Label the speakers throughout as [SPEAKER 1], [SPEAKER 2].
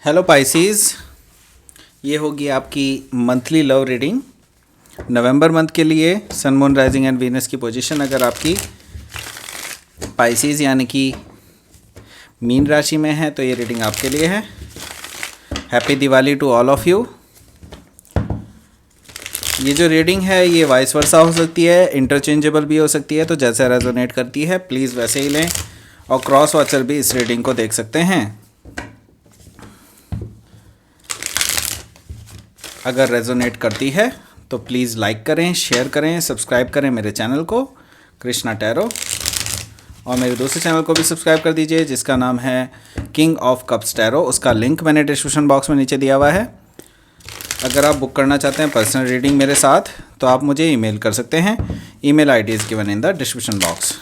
[SPEAKER 1] Hello Pisces, ये होगी आपकी monthly love reading November month के लिए। Sun moon rising and Venus की पोजीशन अगर आपकी पाइसीज यानी कि मीन राशि में है तो ये रीडिंग आपके लिए है। Happy Diwali to all of you. ये जो रीडिंग है ये वाइस वर्सा हो सकती है, इंटरचेंजेबल भी हो सकती है, तो जैसे रेजोनेट करती है प्लीज़ वैसे ही लें। और क्रॉस वॉचर भी इस रीडिंग को देख सकते हैं। अगर रेजोनेट करती है तो प्लीज़ लाइक करें, शेयर करें, सब्सक्राइब करें मेरे चैनल को कृष्णा टैरो, और मेरे दूसरे चैनल को भी सब्सक्राइब कर दीजिए जिसका नाम है किंग ऑफ कप्स टैरो। उसका लिंक मैंने डिस्क्रिप्शन बॉक्स में नीचे दिया हुआ है। अगर आप बुक करना चाहते हैं पर्सनल रीडिंग मेरे साथ तो आप मुझे ईमेल कर सकते हैं। Email ID is given in the description box.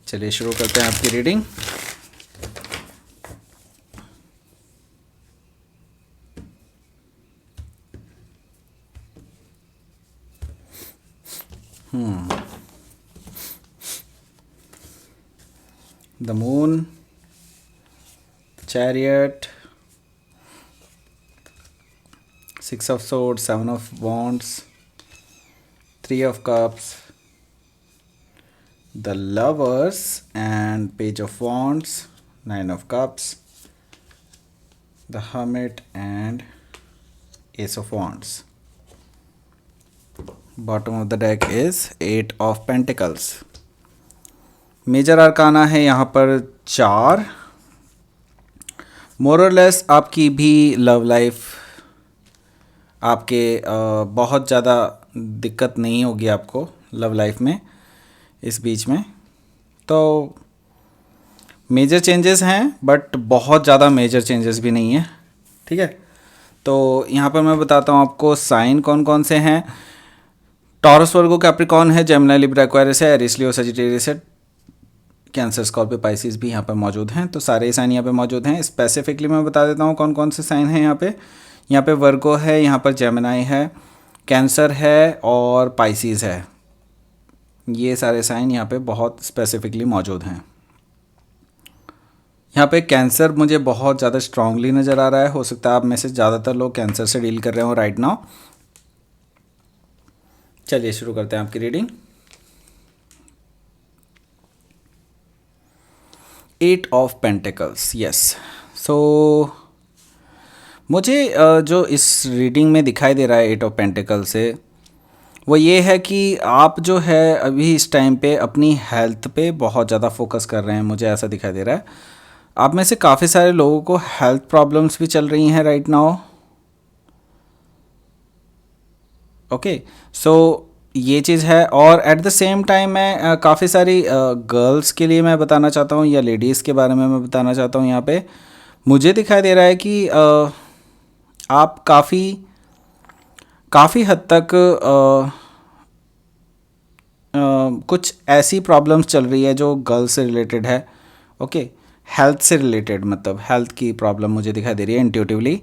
[SPEAKER 1] चलिए शुरू करते हैं आपकी reading. The moon, chariot, 6 of swords, 7 of wands, 3 of cups, the lovers and page of wands, 9 of cups, the hermit and ace of wands. Bottom of the deck is 8 of pentacles. Major arcana है यहाँ पर 4। मोर और less आपकी भी love life आपके बहुत ज़्यादा दिक्कत नहीं होगी आपको लव लाइफ में इस बीच में। तो मेजर चेंजेस हैं बट बहुत ज़्यादा मेजर चेंजेस भी नहीं है, ठीक है। तो यहाँ पर मैं बताता हूँ आपको साइन कौन कौन से हैं। टॉरस, वर्गो, कैप्रिकॉर्न है, जेमिनी, लिब्रा, एक्वेरियस है, एरीज, लियो, सजिटेरियस है, कैंसर, स्कॉर्पियो, पाइसिस भी यहाँ पे मौजूद हैं। तो सारे साइन यहाँ पे मौजूद हैं। स्पेसिफिकली मैं बता देता हूँ कौन कौन से साइन हैं यहाँ पे। यहाँ पे वर्गो है, यहाँ पर जेमिनी है, कैंसर है और पाइसिस है। ये सारे साइन यहाँ पे बहुत स्पेसिफिकली मौजूद हैं। यहाँ पे कैंसर मुझे बहुत ज़्यादा स्ट्रांगली नज़र आ रहा है। हो सकता है आप में से ज़्यादातर लोग कैंसर से डील कर रहे हो राइट नाउ। चलिए शुरू करते हैं आपकी reading. 8 of pentacles, yes. So मुझे जो इस रीडिंग में दिखाई दे रहा है 8 ऑफ पेंटिकल से वो ये है कि आप जो है अभी इस टाइम पे अपनी हेल्थ पे बहुत ज़्यादा फोकस कर रहे हैं। मुझे ऐसा दिखाई दे रहा है। आप में से काफ़ी सारे लोगों को हेल्थ प्रॉब्लम्स भी चल रही हैं राइट नाउ। ओके, सो ये चीज़ है। और एट द सेम टाइम मैं काफ़ी सारी गर्ल्स के लिए मैं बताना चाहता हूँ या लेडीज़ के बारे में मैं बताना चाहता हूँ। यहाँ पे मुझे दिखाई दे रहा है कि आप काफ़ी हद तक कुछ ऐसी प्रॉब्लम्स चल रही है जो गर्ल्स से रिलेटेड है। ओके, हेल्थ से रिलेटेड, मतलब हेल्थ की प्रॉब्लम मुझे दिखाई दे रही है। इंट्यूटिवली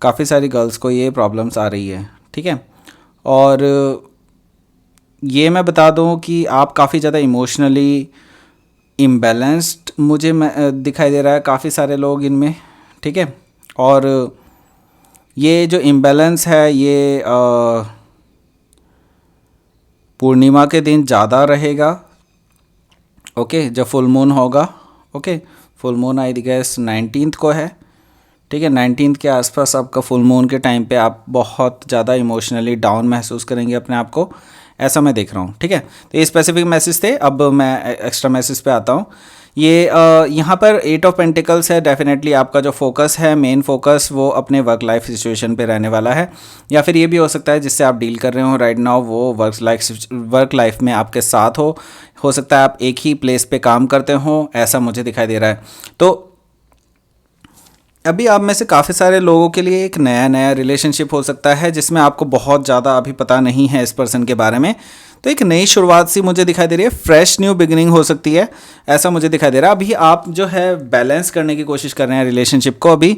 [SPEAKER 1] काफ़ी सारी गर्ल्स को ये प्रॉब्लम्स आ रही है, ठीक है। और ये मैं बता दूं कि आप काफ़ी ज़्यादा इमोशनली इम्बैलेंस्ड मुझे दिखाई दे रहा है काफ़ी सारे लोग इनमें, ठीक है। और ये जो इम्बैलेंस है ये पूर्णिमा के दिन ज़्यादा रहेगा। ओके, जब फुल मून होगा। Okay, full moon I guess 19 को है, ठीक है। 19 के आसपास आपका फुल मून के टाइम पे आप बहुत ज़्यादा इमोशनली डाउन महसूस करेंगे अपने आप को, ऐसा मैं देख रहा हूँ, ठीक है। तो ये स्पेसिफिक मैसेज थे। अब मैं एक्स्ट्रा मैसेज पे आता हूँ। ये यहाँ पर 8 ऑफ पेंटिकल्स है। डेफिनेटली आपका जो फोकस है, मेन फोकस, वो अपने वर्क लाइफ सिचुएशन पे रहने वाला है। या फिर ये भी हो सकता है जिससे आप डील कर रहे हो राइट नाउ वो वर्क लाइफ में आपके साथ हो सकता है आप एक ही प्लेस पे काम करते हो, ऐसा मुझे दिखाई दे रहा है। तो अभी आप में से काफ़ी सारे लोगों के लिए एक नया रिलेशनशिप हो सकता है जिसमें आपको बहुत ज़्यादा अभी पता नहीं है इस पर्सन के बारे में। तो एक नई शुरुआत सी मुझे दिखाई दे रही है। फ्रेश न्यू बिगिनिंग हो सकती है, ऐसा मुझे दिखाई दे रहा है। अभी आप जो है बैलेंस करने की कोशिश कर रहे हैं रिलेशनशिप को। अभी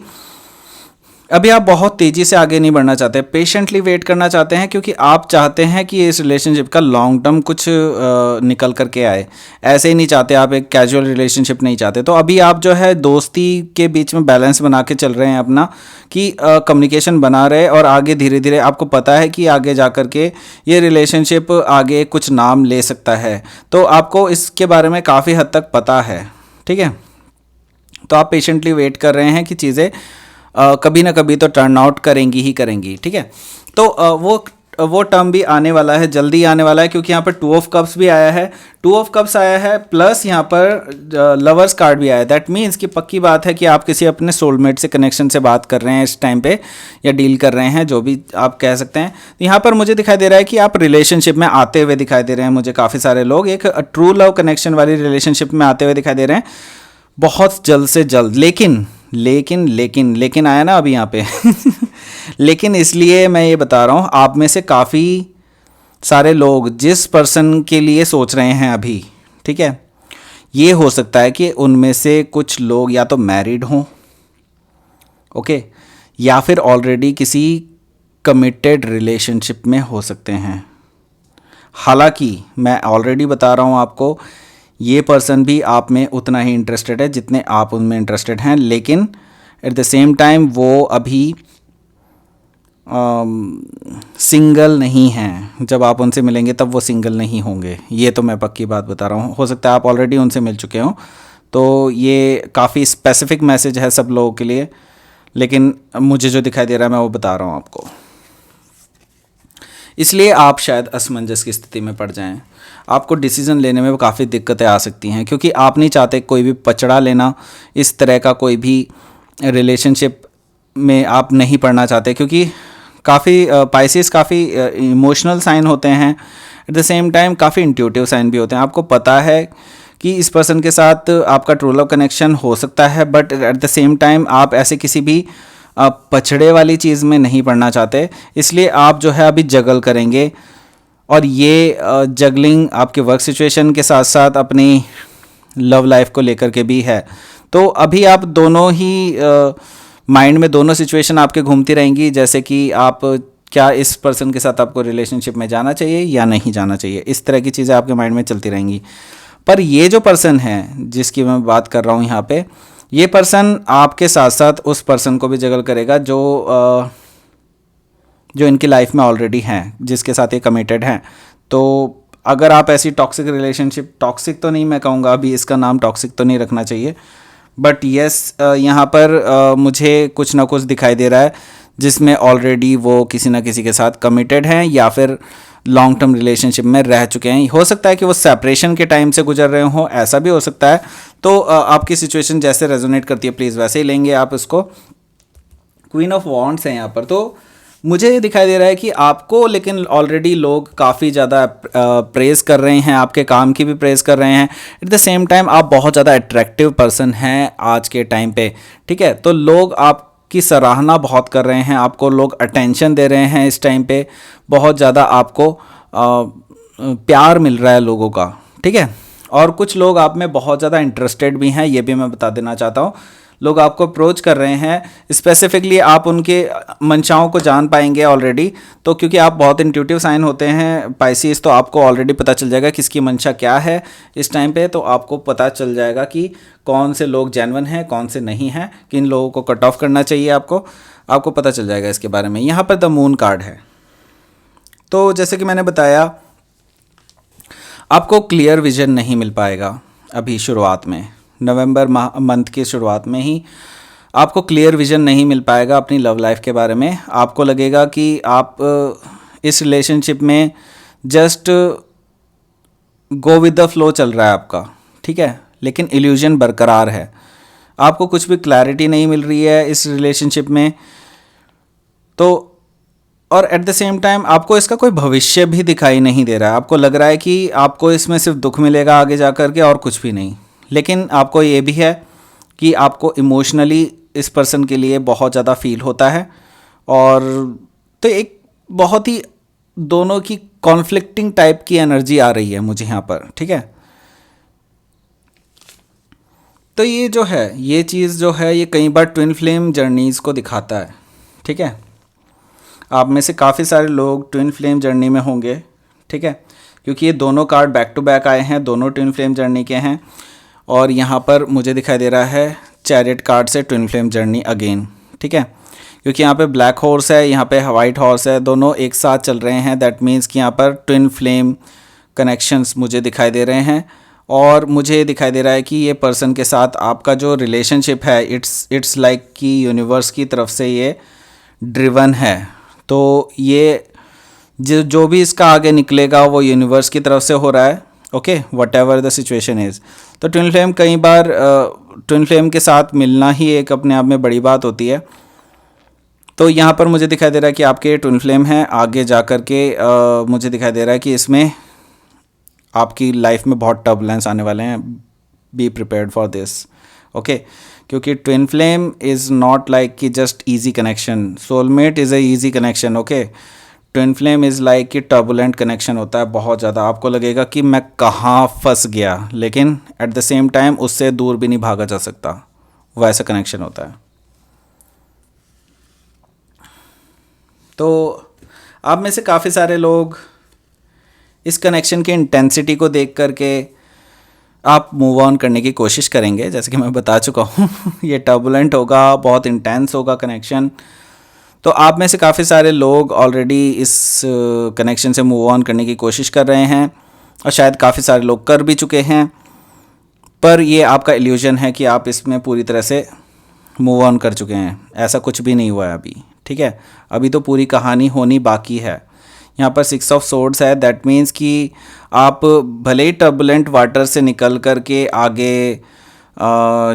[SPEAKER 1] अभी आप बहुत तेज़ी से आगे नहीं बढ़ना चाहते, पेशेंटली वेट करना चाहते हैं, क्योंकि आप चाहते हैं कि इस रिलेशनशिप का लॉन्ग टर्म कुछ निकल करके आए। ऐसे ही नहीं चाहते आप, एक कैजुअल रिलेशनशिप नहीं चाहते। तो अभी आप जो है दोस्ती के बीच में बैलेंस बना के चल रहे हैं अपना, कि कम्युनिकेशन बना रहे, और आगे धीरे धीरे आपको पता है कि आगे जा कर के ये रिलेशनशिप आगे कुछ नाम ले सकता है। तो आपको इसके बारे में काफ़ी हद तक पता है, ठीक है। तो आप पेशेंटली वेट कर रहे हैं कि चीज़ें कभी ना कभी तो टर्न आउट करेंगी ही करेंगी, ठीक है। तो वो टर्म भी आने वाला है, जल्दी आने वाला है, क्योंकि यहाँ पर 2 ऑफ कप्स भी आया है, 2 ऑफ कप्स आया है, प्लस यहाँ पर लवर्स कार्ड भी आया है। दैट मीन्स कि पक्की बात है कि आप किसी अपने सोलमेट से कनेक्शन से बात कर रहे हैं इस टाइम पे, या डील कर रहे हैं, जो भी आप कह सकते हैं। तो यहाँ पर मुझे दिखाई दे रहा है कि आप रिलेशनशिप में आते हुए दिखाई दे रहे हैं मुझे, काफ़ी सारे लोग एक ट्रू लव कनेक्शन वाली रिलेशनशिप में आते हुए दिखाई दे रहे हैं बहुत जल्द से जल्द। लेकिन आया ना अभी यहाँ पे लेकिन इसलिए मैं ये बता रहा हूँ, आप में से काफ़ी सारे लोग जिस पर्सन के लिए सोच रहे हैं अभी, ठीक है, ये हो सकता है कि उनमें से कुछ लोग या तो मैरिड हों, ओके, या फिर ऑलरेडी किसी कमिटेड रिलेशनशिप में हो सकते हैं। हालांकि मैं ऑलरेडी बता रहा हूँ आपको, ये पर्सन भी आप में उतना ही इंटरेस्टेड है जितने आप उनमें इंटरेस्टेड हैं, लेकिन एट द सेम टाइम वो अभी सिंगल नहीं हैं। जब आप उनसे मिलेंगे तब वो सिंगल नहीं होंगे, ये तो मैं पक्की बात बता रहा हूँ। हो सकता है आप ऑलरेडी उनसे मिल चुके हों, तो ये काफ़ी स्पेसिफिक मैसेज है सब लोगों के लिए, लेकिन मुझे जो दिखाई दे रहा है मैं वो बता रहा हूँ आपको। इसलिए आप शायद असमंजस की स्थिति में पड़ जाएं, आपको डिसीजन लेने में काफ़ी दिक्कतें आ सकती हैं, क्योंकि आप नहीं चाहते कोई भी पचड़ा लेना, इस तरह का कोई भी रिलेशनशिप में आप नहीं पड़ना चाहते, क्योंकि काफ़ी पाइसेस काफ़ी इमोशनल साइन होते हैं, एट द सेम टाइम काफ़ी इंट्यूटिव साइन भी होते हैं। आपको पता है कि इस पर्सन के साथ आपका ट्रू लव कनेक्शन हो सकता है, but at the same time आप ऐसे किसी भी पछड़े वाली चीज़ में नहीं पड़ना चाहते, इसलिए आप जो है अभी जगल करेंगे। और ये जगलिंग आपके वर्क सिचुएशन के साथ साथ अपनी लव लाइफ को लेकर के भी है। तो अभी आप दोनों ही माइंड में दोनों सिचुएशन आपके घूमती रहेंगी, जैसे कि आप क्या इस पर्सन के साथ आपको रिलेशनशिप में जाना चाहिए या नहीं जाना चाहिए, इस तरह की चीज़ें आपके माइंड में चलती रहेंगी। पर ये जो पर्सन है जिसकी मैं बात कर रहा हूँ यहाँ पे, ये पर्सन आपके साथ साथ उस पर्सन को भी जगल करेगा जो इनकी लाइफ में ऑलरेडी हैं, जिसके साथ ये कमिटेड हैं। तो अगर आप ऐसी टॉक्सिक रिलेशनशिप, टॉक्सिक तो नहीं मैं कहूँगा, अभी इसका नाम टॉक्सिक तो नहीं रखना चाहिए, बट येस यहाँ पर मुझे कुछ ना कुछ दिखाई दे रहा है जिसमें ऑलरेडी वो किसी ना किसी के साथ कमिटेड हैं या फिर लॉन्ग टर्म रिलेशनशिप में रह चुके हैं। हो सकता है कि वो सेपरेशन के टाइम से गुजर रहे हों, ऐसा भी हो सकता है। तो आपकी सिचुएशन जैसे रेजोनेट करती है प्लीज़ वैसे ही लेंगे आप इसको। क्वीन ऑफ वॉन्ड्स है यहाँ पर, तो मुझे ये दिखाई दे रहा है कि आपको लेकिन ऑलरेडी लोग काफ़ी ज़्यादा प्रेज़ कर रहे हैं, आपके काम की भी प्रेज़ कर रहे हैं। एट द सेम टाइम आप बहुत ज़्यादा अट्रैक्टिव पर्सन हैं आज के टाइम पे, ठीक है। तो लोग आपकी सराहना बहुत कर रहे हैं, आपको लोग अटेंशन दे रहे हैं इस टाइम पे, बहुत ज़्यादा आपको प्यार मिल रहा है लोगों का, ठीक है। और कुछ लोग आप में बहुत ज़्यादा इंटरेस्टेड भी हैं, ये भी मैं बता देना चाहता हूँ। लोग आपको अप्रोच कर रहे हैं, स्पेसिफिकली आप उनके मंशाओं को जान पाएंगे ऑलरेडी। तो क्योंकि आप बहुत इंट्यूटिव साइन होते हैं पाइसिस, तो आपको ऑलरेडी पता चल जाएगा किसकी मंशा क्या है इस टाइम पे। तो आपको पता चल जाएगा कि कौन से लोग जेन्युइन हैं, कौन से नहीं हैं, किन लोगों को कट ऑफ करना चाहिए। आपको पता चल जाएगा इसके बारे में। यहाँ पर द मून कार्ड है, तो जैसे कि मैंने बताया आपको क्लियर विजन नहीं मिल पाएगा अभी शुरुआत में, नवंबर मंथ की शुरुआत में ही आपको क्लियर विजन नहीं मिल पाएगा अपनी लव लाइफ के बारे में। आपको लगेगा कि आप इस रिलेशनशिप में just go with the flow चल रहा है आपका, ठीक है, लेकिन इल्यूजन बरकरार है। आपको कुछ भी क्लैरिटी नहीं मिल रही है इस रिलेशनशिप में। तो और एट द सेम टाइम आपको इसका कोई भविष्य भी दिखाई नहीं दे रहा है। आपको लग रहा है कि आपको इसमें सिर्फ दुख मिलेगा आगे जा कर के और कुछ भी नहीं। लेकिन आपको ये भी है कि आपको इमोशनली इस पर्सन के लिए बहुत ज़्यादा फील होता है। और तो एक बहुत ही दोनों की कॉन्फ्लिक्टिंग टाइप की एनर्जी आ रही है मुझे यहाँ पर, ठीक है। तो ये जो है, ये चीज़ जो है, ये कई बार ट्विन फ्लेम जर्नीज़ को दिखाता है, ठीक है। आप में से काफ़ी सारे लोग ट्विन फ्लेम जर्नी में होंगे, ठीक है, क्योंकि ये दोनों कार्ड बैक टू बैक आए हैं, दोनों ट्विन फ्लेम जर्नी के हैं। और यहाँ पर मुझे दिखाई दे रहा है चैरियट कार्ड से ट्विन फ्लेम जर्नी अगेन, ठीक है, क्योंकि यहाँ पे ब्लैक हॉर्स है, यहाँ पे वाइट हॉर्स है, दोनों एक साथ चल रहे हैं। दैट मीन्स कि यहाँ पर ट्विन फ्लेम कनेक्शंस मुझे दिखाई दे रहे हैं। और मुझे दिखाई दे रहा है कि ये पर्सन के साथ आपका जो रिलेशनशिप है इट्स लाइक कि यूनिवर्स की तरफ से ये ड्रिवन है। तो ये जो भी इसका आगे निकलेगा वो यूनिवर्स की तरफ से हो रहा है, okay, what ever the situation is. तो ट्विन फ्लेम कई बार ट्विन फ्लेम के साथ मिलना ही एक अपने आप में बड़ी बात होती है। तो यहाँ पर मुझे दिखाई दे रहा है कि आपके ट्विन फ्लेम हैं, आगे जा कर के मुझे दिखाई दे रहा है कि इसमें आपकी लाइफ में बहुत टर्बुलेंस आने वाले हैं। Be prepared for this, okay, क्योंकि twin flame is not like कि just easy connection. Soulmate is a easy connection, okay. Twin flame is like कि टर्बुलेंट कनेक्शन होता है, बहुत ज़्यादा आपको लगेगा कि मैं कहाँ फंस गया, लेकिन एट द सेम टाइम उससे दूर भी नहीं भागा जा सकता, वैसा कनेक्शन होता है। तो आप में से काफ़ी सारे लोग इस कनेक्शन की इंटेंसिटी को देख करके आप मूव ऑन करने की कोशिश करेंगे, जैसे कि मैं बता चुका हूँ ये टर्बुलेंट होगा, बहुत इंटेंस होगा कनेक्शन। तो आप में से काफ़ी सारे लोग ऑलरेडी इस कनेक्शन से मूव ऑन करने की कोशिश कर रहे हैं, और शायद काफ़ी सारे लोग कर भी चुके हैं। पर ये आपका इल्यूजन है कि आप इसमें पूरी तरह से मूव ऑन कर चुके हैं, ऐसा कुछ भी नहीं हुआ है अभी, ठीक है। अभी तो पूरी कहानी होनी बाकी है। यहाँ पर 6 ऑफ सोर्ड्स है, दैट मीन्स कि आप भले ही टर्बुलेंट वाटर से निकल कर के आगे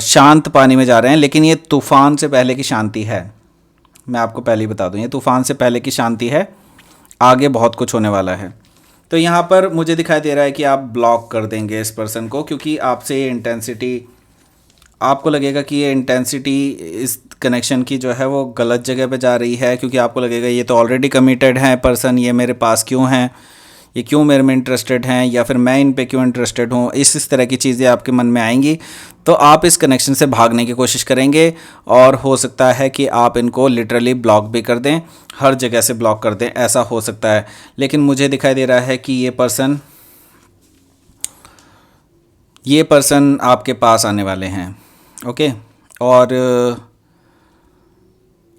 [SPEAKER 1] शांत पानी में जा रहे हैं, लेकिन ये तूफ़ान से पहले की शांति है। मैं आपको पहले ही बता दूँ, ये तूफ़ान से पहले की शांति है, आगे बहुत कुछ होने वाला है। तो यहाँ पर मुझे दिखाई दे रहा है कि आप ब्लॉक कर देंगे इस पर्सन को, क्योंकि आपसे ये इंटेंसिटी, आपको लगेगा कि ये इंटेंसिटी इस कनेक्शन की जो है वो गलत जगह पे जा रही है, क्योंकि आपको लगेगा ये तो ऑलरेडी कमिटेड है पर्सन, ये मेरे पास क्यों हैं, ये क्यों मेरे में इंटरेस्टेड हैं, या फिर मैं इन पे क्यों इंटरेस्टेड हूँ, इस तरह की चीज़ें आपके मन में आएंगी। तो आप इस कनेक्शन से भागने की कोशिश करेंगे, और हो सकता है कि आप इनको लिटरली ब्लॉक भी कर दें, हर जगह से ब्लॉक कर दें, ऐसा हो सकता है। लेकिन मुझे दिखाई दे रहा है कि ये पर्सन आपके पास आने वाले हैं, ओके, और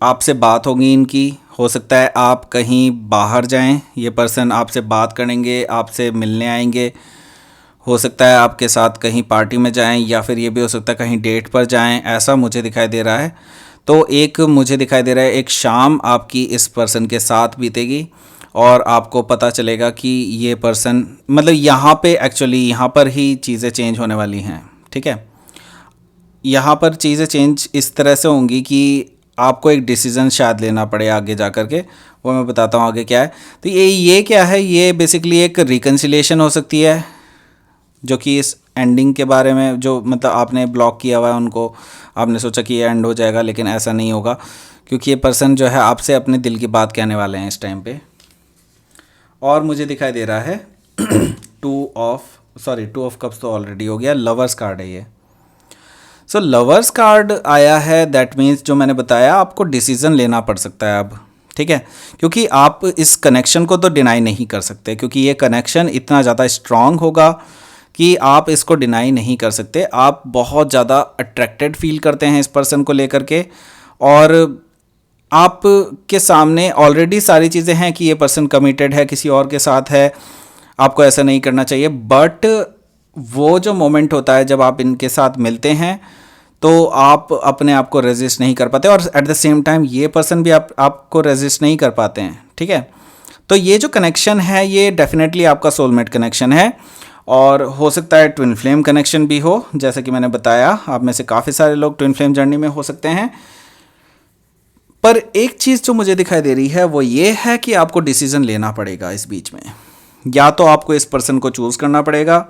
[SPEAKER 1] आपसे बात होगी इनकी। हो सकता है आप कहीं बाहर जाएं, ये पर्सन आपसे बात करेंगे, आपसे मिलने आएंगे। हो सकता है आपके साथ कहीं पार्टी में जाएं, या फिर ये भी हो सकता है कहीं डेट पर जाएं, ऐसा मुझे दिखाई दे रहा है। तो मुझे दिखाई दे रहा है एक शाम आपकी इस पर्सन के साथ बीतेगी, और आपको पता चलेगा कि ये पर्सन, मतलब यहाँ पे एक्चुअली यहाँ पर ही चीज़ें चेंज होने वाली हैं, ठीक है। यहाँ पर चीज़ें चेंज इस तरह से होंगी कि आपको एक डिसीज़न शायद लेना पड़े आगे जा कर के, वो मैं बताता हूँ आगे क्या है। तो ये क्या है, ये बेसिकली एक रिकन्सिलिएशन हो सकती है, जो कि इस एंडिंग के बारे में, जो मतलब आपने ब्लॉक किया हुआ है उनको, आपने सोचा कि ये एंड हो जाएगा, लेकिन ऐसा नहीं होगा, क्योंकि ये पर्सन जो है आपसे अपने दिल की बात कहने वाले हैं इस टाइम पे। और मुझे दिखाई दे रहा है टू ऑफ कप्स तो ऑलरेडी हो गया, लवर्स कार्ड है ये। सो लवर्स कार्ड आया है, दैट मीन्स जो मैंने बताया, आपको डिसीज़न लेना पड़ सकता है अब, ठीक है, क्योंकि आप इस कनेक्शन को तो डिनाई नहीं कर सकते, क्योंकि ये कनेक्शन इतना ज़्यादा स्ट्रॉन्ग होगा कि आप इसको डिनाई नहीं कर सकते। आप बहुत ज़्यादा अट्रैक्टेड फील करते हैं इस पर्सन को लेकर के, और आप के सामने ऑलरेडी सारी चीज़ें हैं कि ये पर्सन कमिटेड है, किसी और के साथ है, आपको ऐसा नहीं करना चाहिए। बट वो जो मोमेंट होता है जब आप इनके साथ मिलते हैं, तो आप अपने आप को रेजिस्ट नहीं कर पाते, और एट द सेम टाइम ये पर्सन भी आपको रेजिस्ट नहीं कर पाते हैं, ठीक है। तो ये जो कनेक्शन है ये डेफिनेटली आपका सोलमेट कनेक्शन है, और हो सकता है ट्विन फ्लेम कनेक्शन भी हो, जैसे कि मैंने बताया, आप में से काफ़ी सारे लोग ट्विन फ्लेम जर्नी में हो सकते हैं। पर एक चीज़ जो मुझे दिखाई दे रही है वो ये है कि आपको डिसीज़न लेना पड़ेगा इस बीच में, या तो आपको इस पर्सन को चूज़ करना पड़ेगा,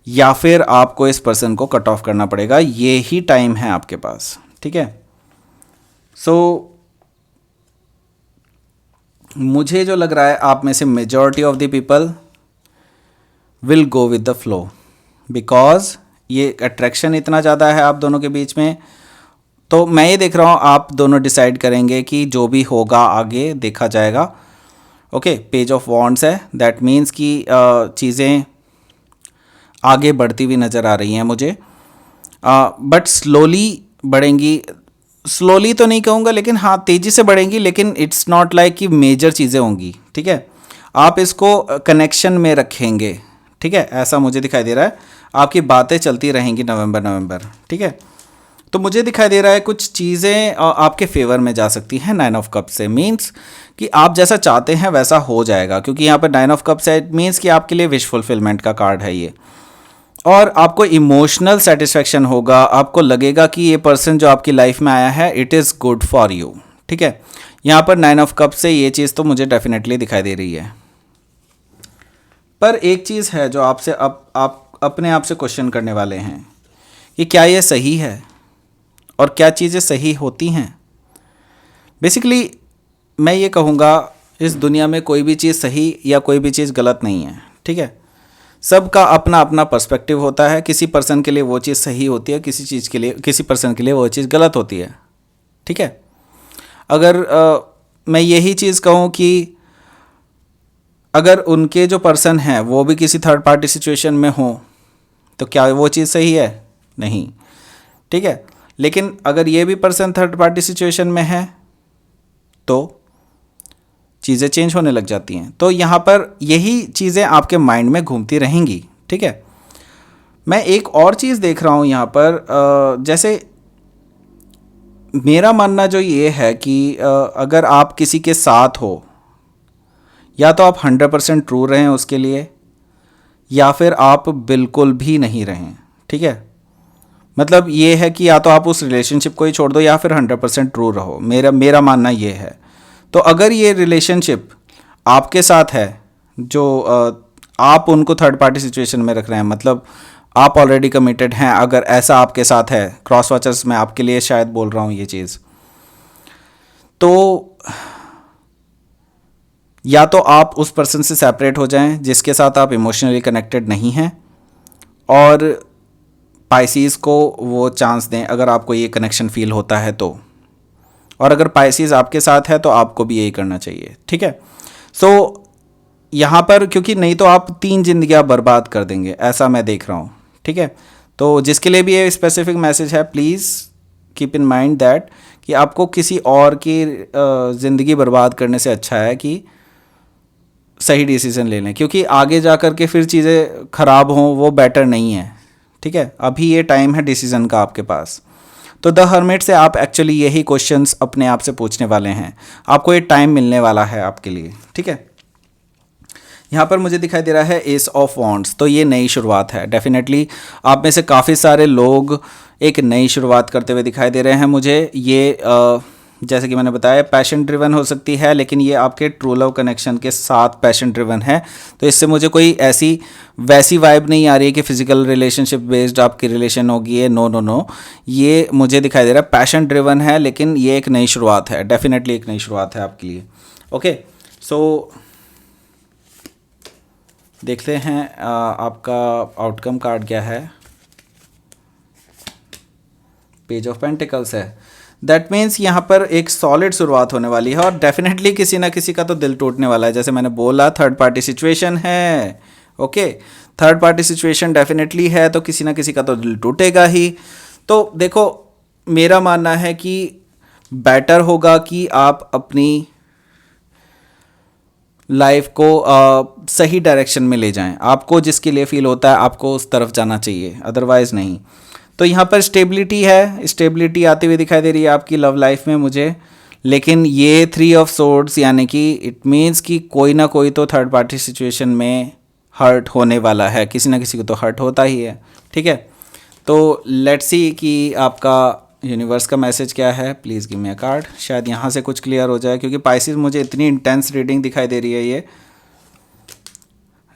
[SPEAKER 1] या फिर आपको इस पर्सन को कट ऑफ करना पड़ेगा। ये ही टाइम है आपके पास, ठीक है। सो मुझे जो लग रहा है, आप में से majority of the people will go with the flow, because ये अट्रैक्शन इतना ज़्यादा है आप दोनों के बीच में, तो मैं ये देख रहा हूँ, आप दोनों डिसाइड करेंगे कि जो भी होगा आगे देखा जाएगा। ओके, पेज ऑफ वॉन्ड्स है, दैट मीन्स कि चीज़ें आगे बढ़ती हुई नज़र आ रही हैं मुझे, बट स्लोली बढ़ेंगी। स्लोली तो नहीं कहूँगा, लेकिन हाँ तेज़ी से बढ़ेंगी, लेकिन इट्स नॉट लाइक कि मेजर चीज़ें होंगी। ठीक है, आप इसको कनेक्शन में रखेंगे। ठीक है, ऐसा मुझे दिखाई दे रहा है, आपकी बातें चलती रहेंगी नवंबर। ठीक है, तो मुझे दिखाई दे रहा है कुछ चीज़ें आपके फेवर में जा सकती हैं 9 ऑफ कप से। मीन्स कि आप जैसा चाहते हैं वैसा हो जाएगा, क्योंकि यहाँ पर 9 ऑफ कप्स है, इट मीन्स कि आपके लिए विश फुलफिलमेंट का कार्ड है ये। और आपको इमोशनल सेटिस्फेक्शन होगा, आपको लगेगा कि ये पर्सन जो आपकी लाइफ में आया है it is good for you. ठीक है, यहाँ पर 9 ऑफ कप से ये चीज़ तो मुझे डेफिनेटली दिखाई दे रही है। पर एक चीज़ है जो आपसे आप अपने आप से क्वेश्चन करने वाले हैं कि क्या ये सही है और क्या चीज़ें सही होती हैं। बेसिकली मैं ये कहूँगा, इस दुनिया में कोई भी चीज़ सही या कोई भी चीज़ गलत नहीं है। ठीक है, सबका अपना अपना पर्सपेक्टिव होता है। किसी पर्सन के लिए वो चीज़ सही होती है, किसी पर्सन के लिए वो चीज़ गलत होती है। ठीक है, अगर मैं यही चीज़ कहूँ कि अगर उनके जो पर्सन हैं वो भी किसी थर्ड पार्टी सिचुएशन में हो, तो क्या वो चीज़ सही है? नहीं। ठीक है, लेकिन अगर ये भी पर्सन थर्ड पार्टी सिचुएशन में है तो चीज़ें चेंज होने लग जाती हैं। तो यहाँ पर यही चीज़ें आपके माइंड में घूमती रहेंगी। ठीक है, मैं एक और चीज़ देख रहा हूँ यहाँ पर, जैसे मेरा मानना जो ये है कि अगर आप किसी के साथ हो, या तो आप 100% ट्रू रहें उसके लिए, या फिर आप बिल्कुल भी नहीं रहें। ठीक है, मतलब ये है कि या तो आप उस रिलेशनशिप को ही छोड़ दो या फिर 100% ट्रू रहो। मेरा मानना ये है। तो अगर ये रिलेशनशिप आपके साथ है, जो आप उनको थर्ड पार्टी सिचुएशन में रख रहे हैं, मतलब आप ऑलरेडी कमिटेड हैं, अगर ऐसा आपके साथ है, क्रॉस वॉचर्स मैं आपके लिए शायद बोल रहा हूँ ये चीज़, तो या तो आप उस पर्सन से सेपरेट हो जाएं जिसके साथ आप इमोशनली कनेक्टेड नहीं हैं, और पाइसीज़ को वो चांस दें अगर आपको ये कनेक्शन फील होता है तो। और अगर पाइसीज़ आपके साथ है तो आपको भी यही करना चाहिए। ठीक है, सो यहाँ पर क्योंकि नहीं तो आप 3 जिंदगियाँ बर्बाद कर देंगे, ऐसा मैं देख रहा हूँ। ठीक है, तो जिसके लिए भी ये स्पेसिफिक मैसेज है, please keep in mind that कि आपको किसी और की ज़िंदगी बर्बाद करने से अच्छा है कि सही डिसीजन ले लें, क्योंकि आगे जा कर के फिर चीज़ें ख़राब हों वो बेटर नहीं है। ठीक है, अभी ये टाइम है डिसीजन का आपके पास। तो द हर्मिट से आप एक्चुअली यही क्वेश्चंस अपने आप से पूछने वाले हैं, आपको ये टाइम मिलने वाला है आपके लिए। ठीक है, यहाँ पर मुझे दिखाई दे रहा है एस ऑफ वॉन्ड्स, तो ये नई शुरुआत है। डेफिनेटली आप में से काफ़ी सारे लोग एक नई शुरुआत करते हुए दिखाई दे रहे हैं मुझे। ये जैसे कि मैंने बताया पैशन ड्रिवन हो सकती है, लेकिन ये आपके ट्रू लव कनेक्शन के साथ पैशन ड्रिवन है। तो इससे मुझे कोई ऐसी वैसी वाइब नहीं आ रही है कि फिजिकल रिलेशनशिप बेस्ड आपकी रिलेशन होगी। ये नो, ये मुझे दिखाई दे रहा है पैशन ड्रिवन है, लेकिन ये एक नई शुरुआत है, डेफिनेटली एक नई शुरुआत है आपके लिए। ओके, सो देखते हैं आपका आउटकम कार्ड क्या है। पेज ऑफ पेंटिकल्स है, दैट मीन्स यहाँ पर एक सॉलिड शुरुआत होने वाली है, और डेफिनेटली किसी ना किसी का तो दिल टूटने वाला है। जैसे मैंने बोला थर्ड पार्टी सिचुएशन है। Okay, third party situation definitely है, तो किसी ना किसी का तो दिल टूटेगा ही। तो देखो, मेरा मानना है कि बेटर होगा कि आप अपनी लाइफ को सही डायरेक्शन में ले जाएं। आपको जिसके लिए फील होता है आपको उस तरफ जाना चाहिए, अदरवाइज़ नहीं। तो यहाँ पर स्टेबिलिटी है, स्टेबिलिटी आती हुई दिखाई दे रही है आपकी लव लाइफ में मुझे। लेकिन ये 3 ऑफ सोर्ड्स यानी कि इट मीन्स कि कोई ना कोई तो थर्ड पार्टी सिचुएशन में हर्ट होने वाला है, किसी ना किसी को तो हर्ट होता ही है। ठीक है, तो लेट्स सी कि आपका यूनिवर्स का मैसेज क्या है। Please give me a card, शायद यहाँ से कुछ क्लियर हो जाए, क्योंकि पाइसिस मुझे इतनी इंटेंस रीडिंग दिखाई दे रही है। ये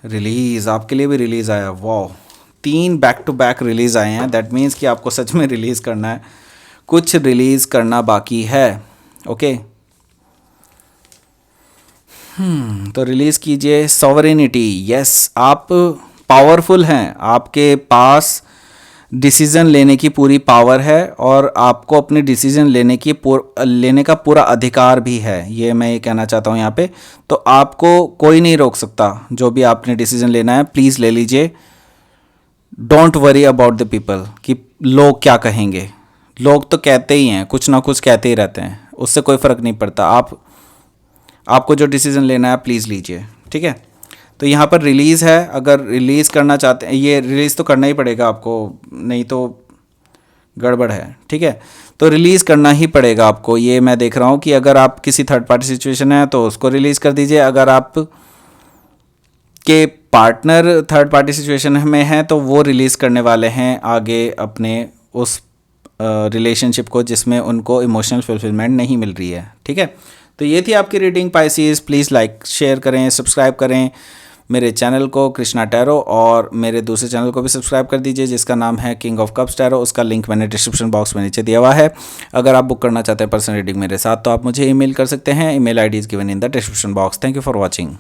[SPEAKER 1] रिलीज़ आपके लिए भी रिलीज़ आया, वाह, 3 बैक टू बैक रिलीज़ आए हैं। दैट मीन्स कि आपको सच में रिलीज़ करना है, कुछ रिलीज़ करना बाकी है। ओके, तो रिलीज़ कीजिए सॉवरेनिटी। यस, आप पावरफुल हैं, आपके पास डिसीज़न लेने की पूरी पावर है और आपको अपने डिसीज़न लेने का पूरा अधिकार भी है, ये मैं ये कहना चाहता हूँ यहाँ पे। तो आपको कोई नहीं रोक सकता, जो भी आपने डिसीज़न लेना है प्लीज़ ले लीजिए। Don't worry about the people कि लोग क्या कहेंगे। लोग तो कहते ही हैं, कुछ ना कुछ कहते ही रहते हैं, उससे कोई फ़र्क नहीं पड़ता। आपको जो डिसीज़न लेना है प्लीज़ लीजिए, ठीक है। तो यहाँ पर रिलीज़ है, अगर रिलीज़ करना चाहते हैं, ये रिलीज़ तो करना ही पड़ेगा आपको, नहीं तो गड़बड़ है, ठीक है। तो रिलीज़ करना ही पड़ेगा आपको। ये मैं देख रहा हूँ कि अगर आप किसी थर्ड पार्टी सिचुएशन है तो उसको रिलीज़ कर दीजिए। अगर आप के पार्टनर थर्ड पार्टी सिचुएशन में हैं तो वो रिलीज़ करने वाले हैं आगे अपने उस रिलेशनशिप को जिसमें उनको इमोशनल फुलफिलमेंट नहीं मिल रही है, ठीक है। तो ये थी आपकी reading Pisces. Please like share करें, सब्सक्राइब करें मेरे चैनल को कृष्णा टैरो, और मेरे दूसरे चैनल को भी सब्सक्राइब कर दीजिए जिसका नाम है किंग ऑफ कप्स टैरो। उसका लिंक मैंने डिस्क्रिप्शन बॉक्स में नीचे दिया हुआ है। अगर आप बुक करना चाहते हैं पर्सनल रीडिंग मेरे साथ तो आप मुझे ईमेल कर सकते हैं। Email ID is given in the description box. Thank you for watching.